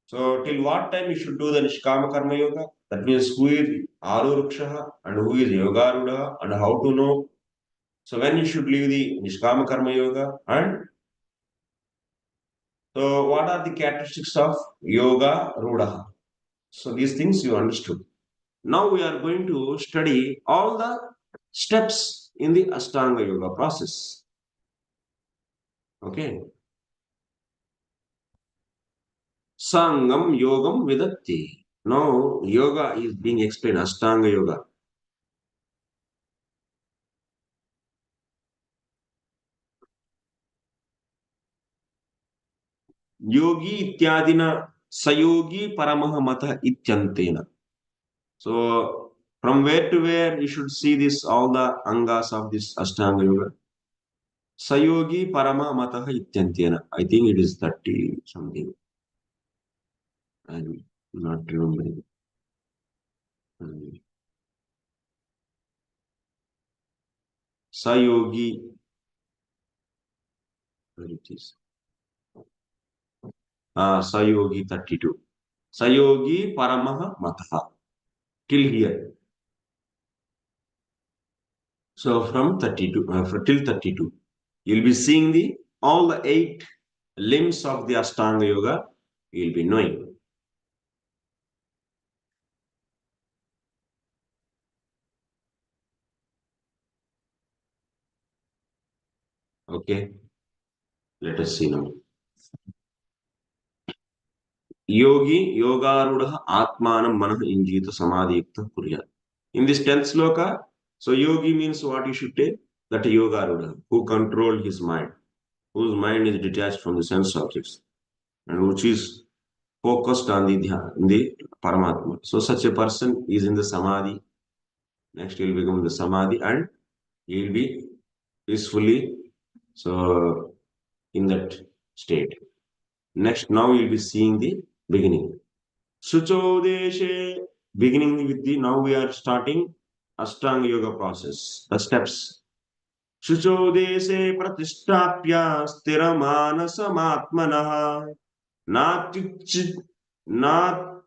so till what time you should do the Nishkama Karma Yoga? That means who is Aruruksha and who is Yoga Ruda and how to know. So when you should leave the Nishkama Karma Yoga and so what are the characteristics of Yoga Ruda? So these things you understood. Now we are going to study all the steps in the Ashtanga Yoga process. Okay. Sangam Yogam Vidatti. Now, yoga is being explained, Ashtanga Yoga. Yogi ityadina sayogi paramah matah ityantena. So, from where to where you should see this, all the angas of this Ashtanga Yoga. Sayogi parama matah ityantena. I think it is 30 something. I'm not remembering. Sayogi, where it is. Sayogi 32. Sayogi paramah matah. Till here. So from 32 till 32, you'll be seeing the all the 8 limbs of the Ashtanga Yoga. You'll be knowing. Okay, let us see now. Yogi yogarudha atmanam manah injita samadhiyukta kurya. In this 10th sloka, so yogi means what you should take? That yogarudha, who control his mind, whose mind is detached from the sense objects, and which is focused on the Paramatma. So such a person is in the samadhi. Next, he will become the samadhi, and he will be peacefully so in that state. Next, now you'll be seeing the beginning. Suchodeshe, beginning with the, now we are starting Ashtanga Yoga process, the steps. Suchodeshe pratishtapya sthiramanasamaatmanah natyuchit nat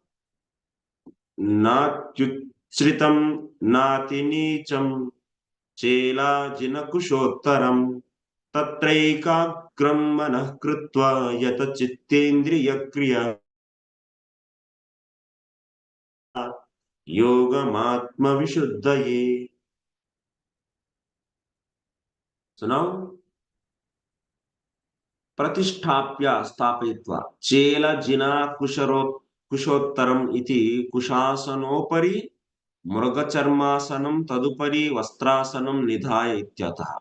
natyutsritam natinicam चेलाजिनकुशोत्तरम् तत्रैकाग्रं मनः कृत्वा यतचित्तेन्द्रियक्रिया योगमात्मविशुद्धये. So now, प्रतिष्ठाप्य स्थापयित्वा चेलजिना कुशोत्तरम् इति कुशासनोपरि मृगचर्मासनं तदुपरि वस्त्रासनं निधाय इत्यर्थः.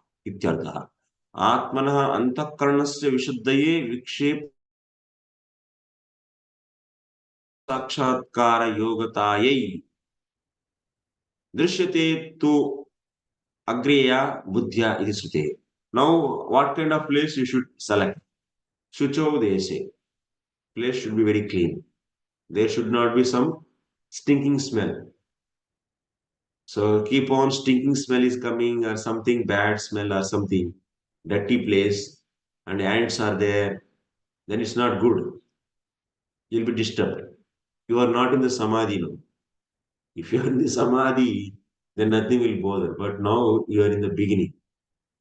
आत्मनः अंतःकरणस्य विशुद्धये विक्षेप साक्षात्कार योगतायै दृश्यते तु अग्रेया बुद्ध्या इति श्रुते. Now, what kind of place you should select? Shucho deshe. Place should be very clean. There should not be some stinking smell. So keep on stinking smell is coming or something bad smell or something dirty place and ants are there, then it's not good. You'll be disturbed. You are not in the samadhi now. If you are in the samadhi, then nothing will bother. But now you are in the beginning.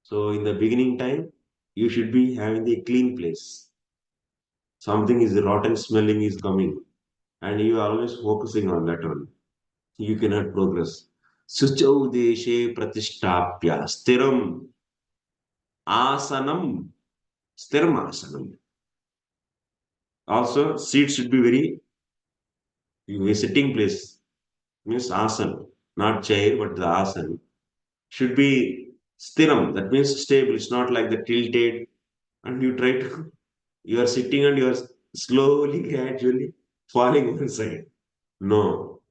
So in the beginning time, you should be having a clean place. Something is rotten smelling is coming, and you are always focusing on that one. You cannot progress. Suchau deshe pratishtapya stiram asanam stiram asanam. Also, seat should be very a sitting place means asan, not chair, but the asan should be stiram. That means stable. It's not like the tilted, and you try to you are sitting and you are slowly, gradually falling one side. No,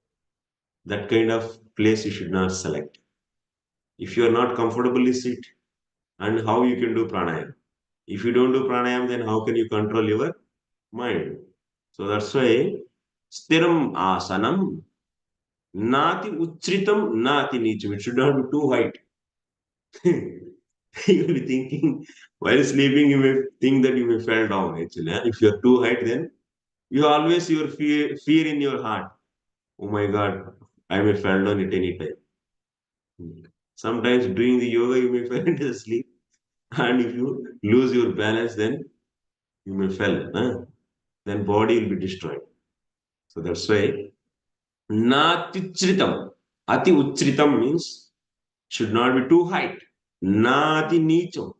that kind of place you should not select. If you are not comfortably sit, and how you can do pranayam? If you don't do pranayam, then how can you control your mind? So that's why stiram asanam nati uchritam nati nicham. It should not be too height. You will be thinking while sleeping, you may think that you may fall down. Actually, if you are too height, then you always your fear in your heart. Oh my God, I may fall down at any time. Sometimes doing the yoga, you may fall into the sleep, and if you lose your balance, then you may fall. Huh? Then body will be destroyed. So that's why natichritam. Ati uchritam means should not be too height. Nati nicham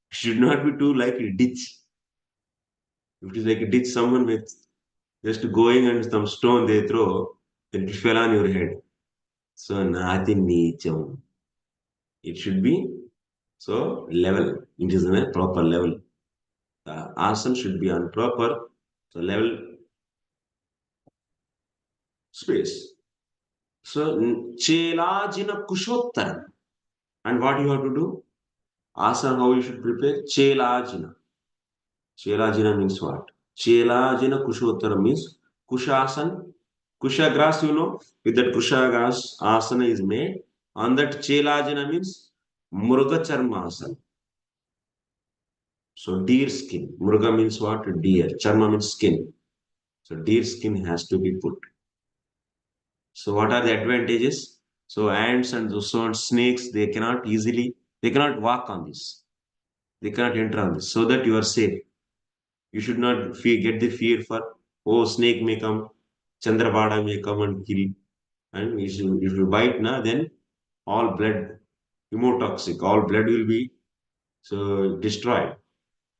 should not be too like a ditch. If it is like a ditch, someone may Just going and some stone they throw, it fell on your head. So nothing nicham. It should be so level. It is in a proper level. The asana should be on proper so level space. So chelajina kushottaram. And what you have to do? Asana how you should prepare? Chelajina. Chelajina means what? Chelajina kushottaram means kushasan. Kusha grass, with that kusha grass, asana is made. On that chelajina means mruga charma asana. So deer skin. Mruga means what? Deer. Charma means skin. So deer skin has to be put. So what are the advantages? So ants and so on snakes, they cannot walk on this. They cannot enter on this. So that you are safe. You should not get the fear for, oh, snake may come, Chandrabada may come and kill. And if you bite, then all blood, hemotoxic, all blood will be so destroyed.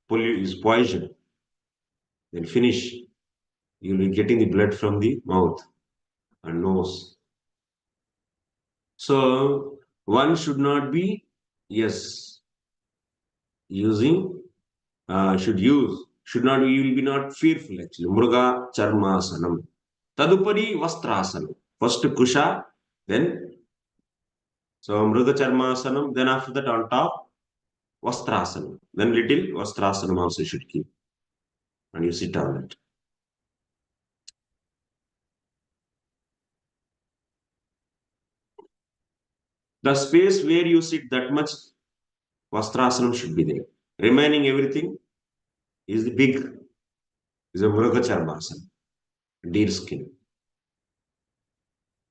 Is poison. Then finish. You'll be getting the blood from the mouth and nose. So one should not be, yes, using, should not, you will be not fearful actually. Mruga Charmasanam. Tadupari Vastrasanam. First Kusha, then so Mruga Charmasanam, then after that on top, Vastrasanam. Then little Vastrasanam also should keep. And you sit on it. The space where you sit, that much Vastrasanam should be there. Remaining everything is the big, is a Mruga Charmasanam, deer skin.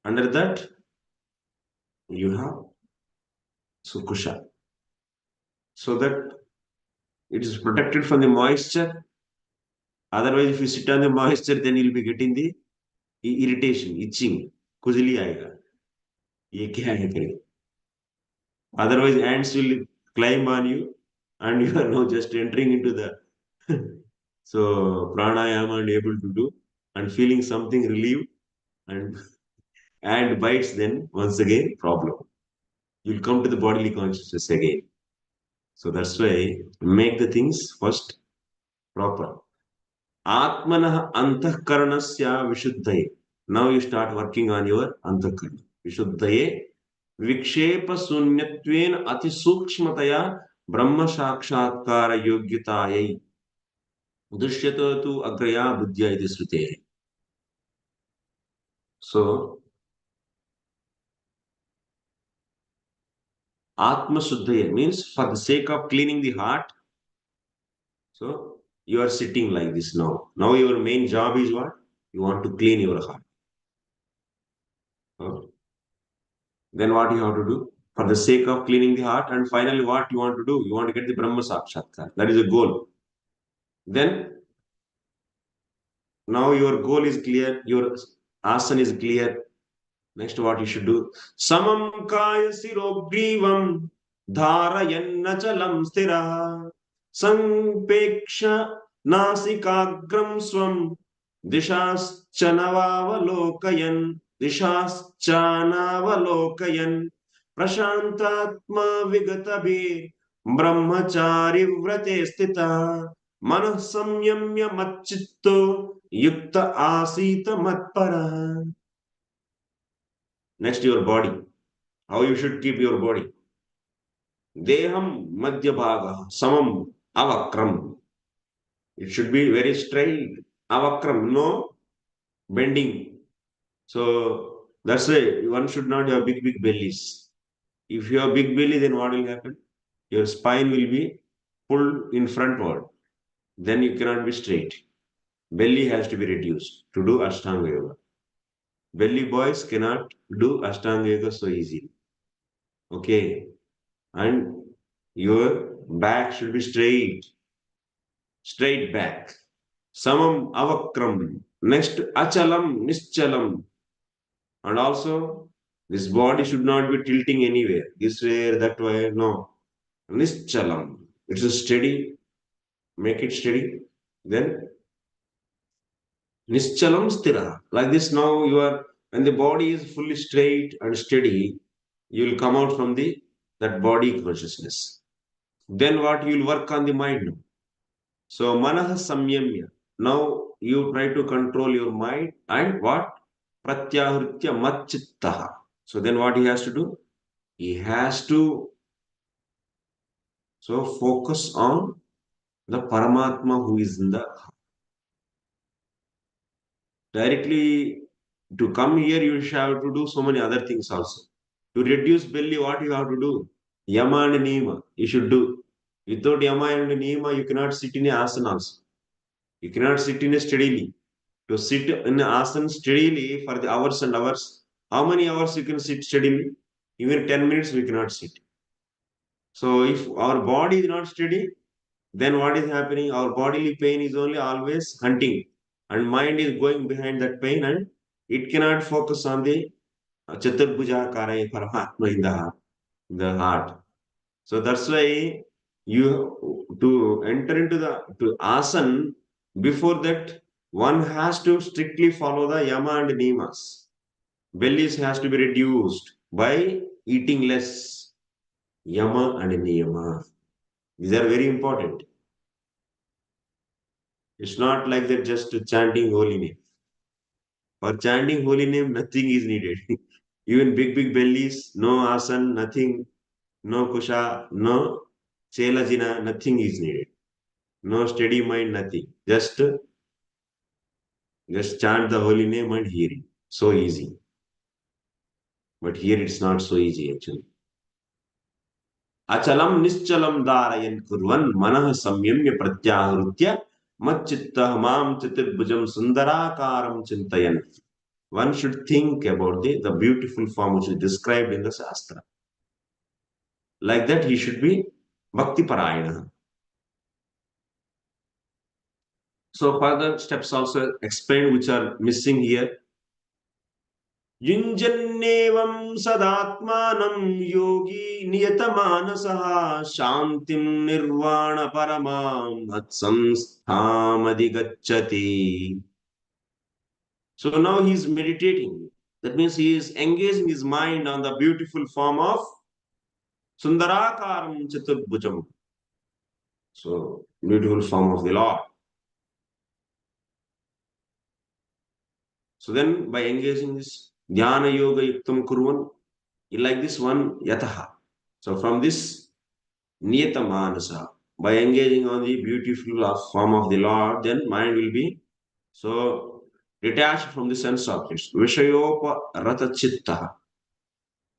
Under that, you have Sukusha. So that it is protected from the moisture. Otherwise, if you sit on the moisture, then you'll be getting the irritation, itching. Kujli aega. Ye kya hai kare? Otherwise, ants will climb on you and you are now just entering into the so pranayama and able to do and feeling something relieved and bites, then once again problem. You'll come to the bodily consciousness again. So that's why make the things first proper. Atmanah antahkaranasya vishuddhaye. Now you start working on your antahkarana. Vishuddhaye vikshepa sunyatven ati sukshmataya brahma sakshatkara yogyatayai. Dushyata tu agraya buddhya iti srute. So, Atma Suddhaya means for the sake of cleaning the heart. So, you are sitting like this now. Now, your main job is what? You want to clean your heart. Then, what you have to do? For the sake of cleaning the heart, and finally, what you want to do? You want to get the Brahma Sakshatkar. That is a goal. Then, now your goal is clear, your asana is clear. Next, what you should do? Samam kaya sirogrivam dharayannachalam stira sanpeksha nasikagram swam dishaschanavalokayan prashantatma vigatabhi brahmachari vrate stita manah samyamya machitto yukta asita matpara. Next, your body. How you should keep your body. Deham madhyabhaga samam avakram. It should be very straight. Avakram, no bending. So that's why one should not have big bellies. If you have big belly, then what will happen? Your spine will be pulled in frontward. Then you cannot be straight. Belly has to be reduced to do Ashtanga Yoga. Belly boys cannot do Ashtanga Yoga so easily. Okay. And your back should be straight back. Samam avakram. Next, achalam, nischalam. And also, this body should not be tilting anywhere. This way, that way, no. Nischalam. It's a steady, make it steady. Then, Nischalam stira. Like this now you are, when the body is fully straight and steady, you will come out from the that body consciousness. Then what you will work on the mind. So manah samyamya. Now you try to control your mind and what? Pratyahritya matchittaha. So then what he has to do? He has to so focus on the Paramatma who is in the directly to come here, you have to do so many other things also. To reduce belly, what you have to do? Yama and Nima, you should do. Without Yama and Nima, you cannot sit in a asana also. You cannot sit in a steadily. To sit in an asana steadily for the hours and hours. How many hours you can sit steadily? Even 10 minutes we cannot sit. So if our body is not steady, then what is happening? Our bodily pain is only always hunting, and mind is going behind that pain, and it cannot focus on the Chaturbhuja Karaya Paramatma in the heart. So that's why you to enter into the to asan, before that one has to strictly follow the yama and niyamas. Bellies has to be reduced by eating less. Yama and niyama. These are very important. It's not like that just chanting holy name. For chanting holy name, nothing is needed. Even big bellies, no asan, nothing, no kusha, no chelajina, nothing is needed. No steady mind, nothing. Just chant the holy name and hear it. So easy. But here it's not so easy actually. Achalam nischalam darayan kurvan manah samyamya pratyahritya matchittah mam chaturbhujam sundarakaram chintayan. One should think about the beautiful form which is described in the Shastra. Like that, he should be Bhakti Parayana. So, further steps also explained which are missing here. Yunjannevam sadatmanam yogi niyatamanasah shantim nirvana paramam atsamstham adhigacchati. So now he is meditating. That means he is engaging his mind on the beautiful form of Sundarakaram Chaturbhujam. So, beautiful form of the Lord. So then, by engaging this Dhyana Yoga Yuktam Kurvan, like this one Yataha. So, from this Niyata Manasa, by engaging on the beautiful form of the Lord, then mind will be so detached from the sense objects. Vishayopa Rata Chitta.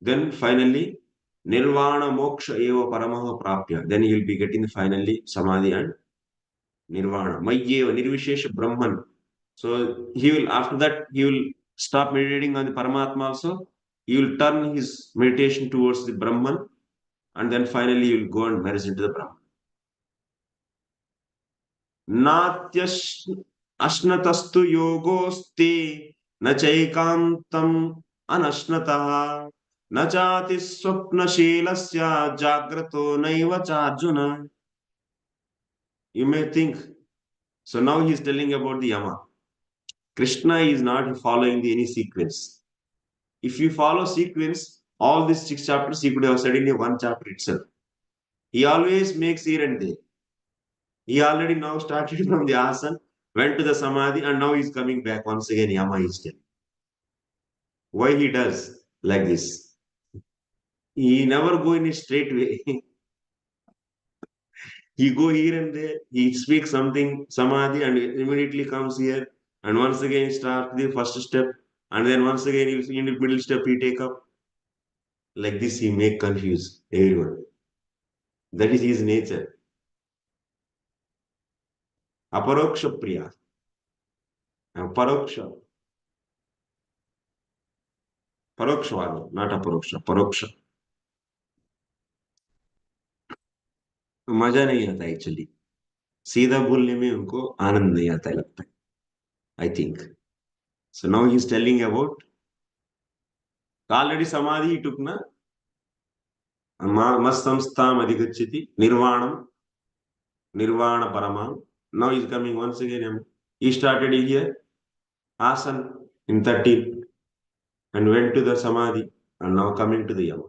Then finally, Nirvana Moksha Eva Paramaha Prapya. Then he will be getting finally Samadhi and Nirvana. Mayyeva Nirvishesha Brahman. So he will, after that, he will stop meditating on the Paramatma also. He will turn his meditation towards the Brahman, and then finally he will go and merge into the Brahman. Natyash ashnatastu yogosti nachaikantam anashnataha nachati swapna shelasya jagrato naiva charjuna. You may think, so now he is telling about the Yama. Krishna is not following any sequence. If you follow sequence, all these 6 chapters he could have said in one chapter itself. He always makes here and there. He already now started from the asana, went to the samadhi, and now he's coming back once again. Yama is telling. Why he does like this? He never go in a straight way. He go here and there. He speaks something samadhi, and immediately comes here, and once again start the first step, and then once again in the middle step he take up. Like this, he make confuse everyone. That is his nature. Aparoksha Priya. Paroksha. Parokshwada, not Aparoksha. Paroksha. मजा नहीं आता actually सीधा बोलने में उनको आनंद नहीं आता लगता है I think so now he is telling about already समाधि ही टुक ना मत्संस्थाम अधिगच्छति निर्वाणम निर्वाण परमाम now he is coming once again he started here Asan in 13 and went to the Samadhi and now coming to the Yama.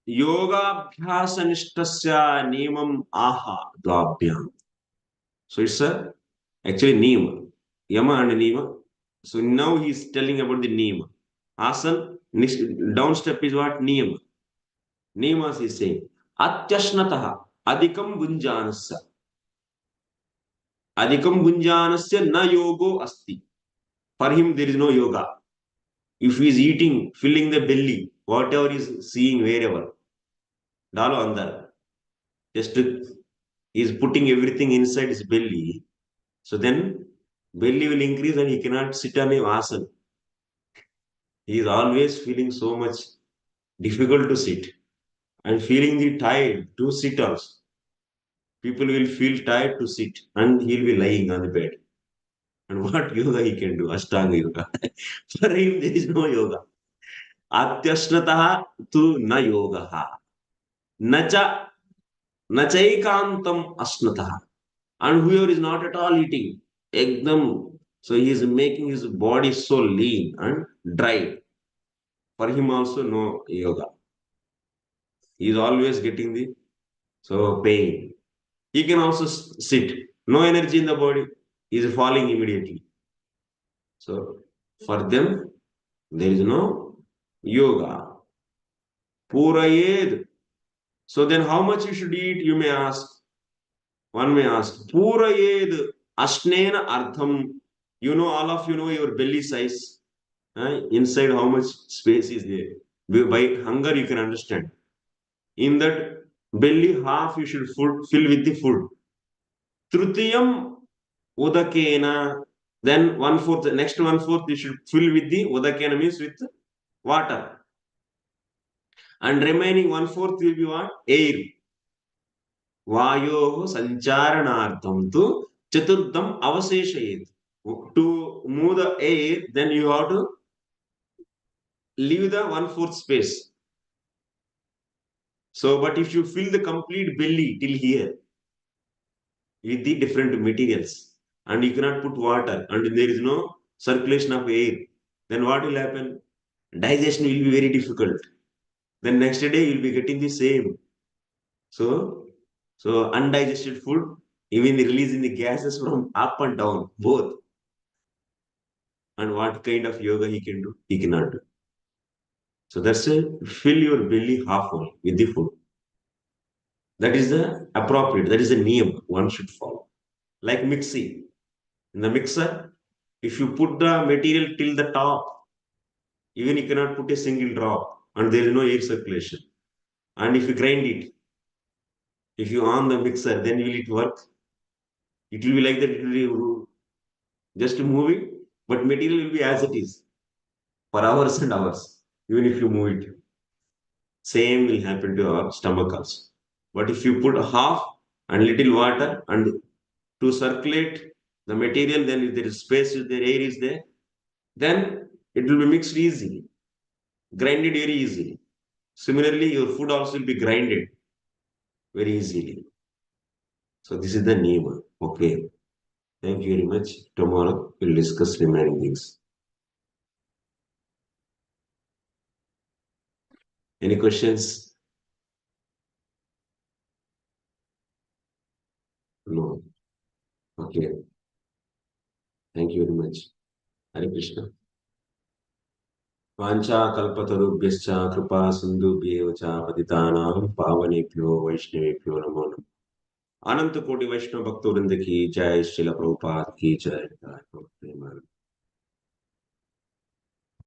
Yogaabhyasaniஷ்டस्य नियमम् aha dvabhyam. So it's a actually niyama, yama and niyama. So now he's telling about the niyama. Asan, next down step is what niyama. Niyamas is saying atyashnataha adikam gunjanasya. Adikam gunjanasya na yogo asti. For him there is no yoga. If he is eating, filling the belly, whatever is seeing wherever, dalo andar. Just is putting everything inside his belly. So then belly will increase and he cannot sit on a asana. He is always feeling so much difficult to sit and feeling the tired to sit also. People will feel tired to sit and he'll be lying on the bed. And what yoga he can do? Ashtanga yoga. For him, there is no yoga. Atyashnataha tu na yogaha. Nacha nachaikantam ashnataha. And whoever is not at all eating, ekdam, so he is making his body so lean and dry. For him also no yoga. He is always getting the so pain. He can also sit. No energy in the body. He is falling immediately. So for them, there is no yoga. Purayed. So then how much you should eat, you may ask. One may ask. Purayed ashnena artham. You know, all of you know your belly size. Inside how much space is there. By hunger you can understand. In that belly, half you should fill with the food. Trutiyam udakena. Then one fourth, next one fourth you should fill with the udakena means with water. And remaining one fourth will be what? Air. Vayoho sancharanaartham tu chaturdam avaseshayet. To move the air, then you have to leave the one fourth space. So, but if you fill the complete belly till here with the different materials and you cannot put water and there is no circulation of air, then what will happen? Digestion will be very difficult. Then next day you'll be getting the same. So undigested food, even releasing the gases from up and down, both. And what kind of yoga he can do? He cannot do. So that's a fill your belly half full with the food. That is the appropriate, that is the niyam one should follow. Like mixing. In the mixer, if you put the material till the top, even you cannot put a single drop and there is no air circulation. And if you grind it, if you on the mixer, then will it work? It will be like that, it will be just moving, but material will be as it is for hours and hours, even if you move it. Same will happen to our stomach also. But if you put half and little water and to circulate the material, then if there is space, if there air is there, then it will be mixed easily, grinded very easily. Similarly, your food also will be grinded very easily. So this is the name. Okay. Thank you very much. Tomorrow we'll discuss remaining things. Any questions? No. Okay. Thank you very much. Hare Krishna. वाञ्छा कल्पतरुभ्यश्च कृपा सिन्धुभ्येव च पतितानां पावनेभ्यो वैष्णवेभ्यो नमो नमः। अनंत कोटि वैष्णव भक्तवृंद की जय। श्रील प्रभुपाद की जय।